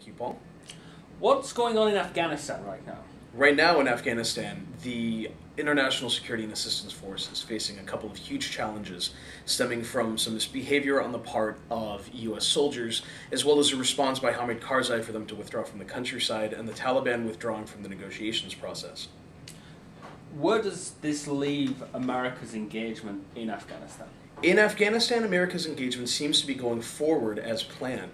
Thank you, Paul. What's going on in Afghanistan right now? Right now in Afghanistan, the International Security and Assistance Force is facing a couple of huge challenges stemming from some misbehavior on the part of U.S. soldiers, as well as a response by Hamid Karzai for them to withdraw from the countryside and the Taliban withdrawing from the negotiations process. Where does this leave America's engagement in Afghanistan? In Afghanistan, America's engagement seems to be going forward as planned.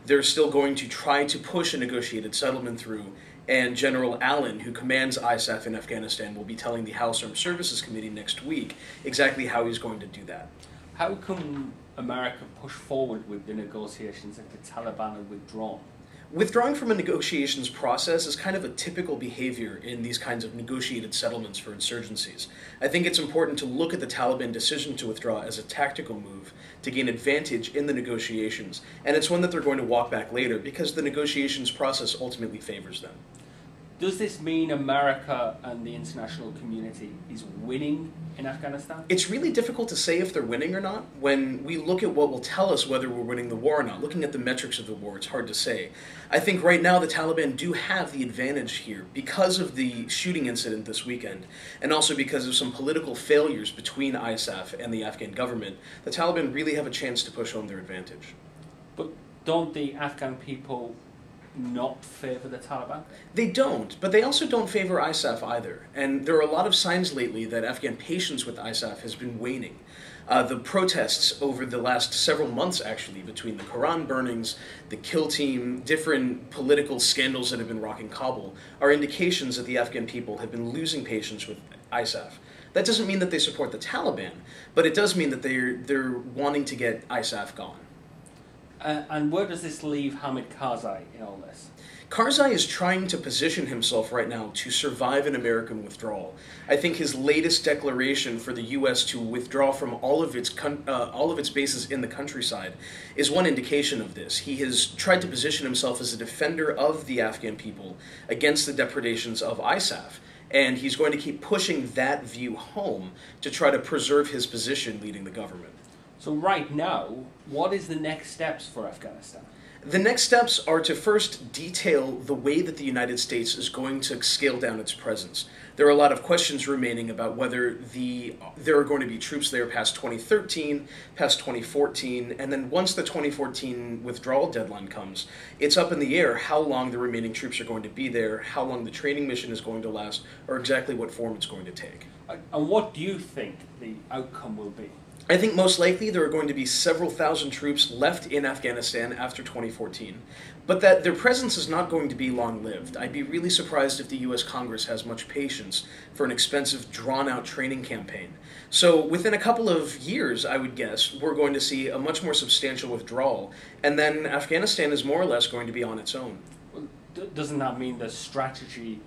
They're still going to try to push a negotiated settlement through, and General Allen, who commands ISAF in Afghanistan, will be telling the House Armed Services Committee next week exactly how he's going to do that. How can America push forward with the negotiations if the Taliban are withdrawn? Withdrawing from a negotiations process is kind of a typical behavior in these kinds of negotiated settlements for insurgencies. I think it's important to look at the Taliban decision to withdraw as a tactical move to gain advantage in the negotiations, and it's one that they're going to walk back later because the negotiations process ultimately favors them. Does this mean America and the international community is winning in Afghanistan? It's really difficult to say if they're winning or not. When we look at what will tell us whether we're winning the war or not, looking at the metrics of the war, it's hard to say. I think right now the Taliban do have the advantage here because of the shooting incident this weekend, and also because of some political failures between ISAF and the Afghan government. The Taliban really have a chance to push home their advantage. But don't the Afghan people not favor the Taliban? They don't, but they also don't favor ISAF either. And there are a lot of signs lately that Afghan patience with ISAF has been waning. The protests over the last several months, actually, between the Quran burnings, the kill team, different political scandals that have been rocking Kabul, are indications that the Afghan people have been losing patience with ISAF. That doesn't mean that they support the Taliban, but it does mean that they're wanting to get ISAF gone. And where does this leave Hamid Karzai in all this? Karzai is trying to position himself right now to survive an American withdrawal. I think his latest declaration for the U.S. to withdraw from all of its bases in the countryside is one indication of this. He has tried to position himself as a defender of the Afghan people against the depredations of ISAF, and he's going to keep pushing that view home to try to preserve his position leading the government. So right now, what is the next steps for Afghanistan? The next steps are to first detail the way that the United States is going to scale down its presence. There are a lot of questions remaining about whether there are going to be troops there past 2013, past 2014, and then once the 2014 withdrawal deadline comes, it's up in the air how long the remaining troops are going to be there, how long the training mission is going to last, or exactly what form it's going to take. And what do you think the outcome will be? I think most likely there are going to be several thousand troops left in Afghanistan after 2014, but that their presence is not going to be long-lived. I'd be really surprised if the U.S. Congress has much patience for an expensive, drawn-out training campaign. So within a couple of years, I would guess, we're going to see a much more substantial withdrawal, and then Afghanistan is more or less going to be on its own. Well, doesn't that mean the strategy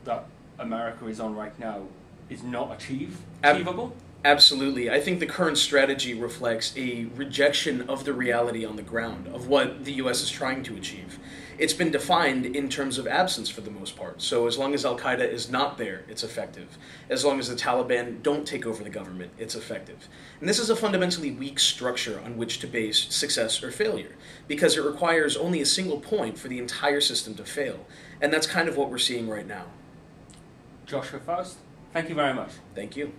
that America is on right now is not achievable? Absolutely. I think the current strategy reflects a rejection of the reality on the ground, of what the U.S. is trying to achieve. It's been defined in terms of absence for the most part. So as long as al-Qaeda is not there, it's effective. As long as the Taliban don't take over the government, it's effective. And this is a fundamentally weak structure on which to base success or failure, because it requires only a single point for the entire system to fail. And that's kind of what we're seeing right now. Joshua Foust, thank you very much. Thank you.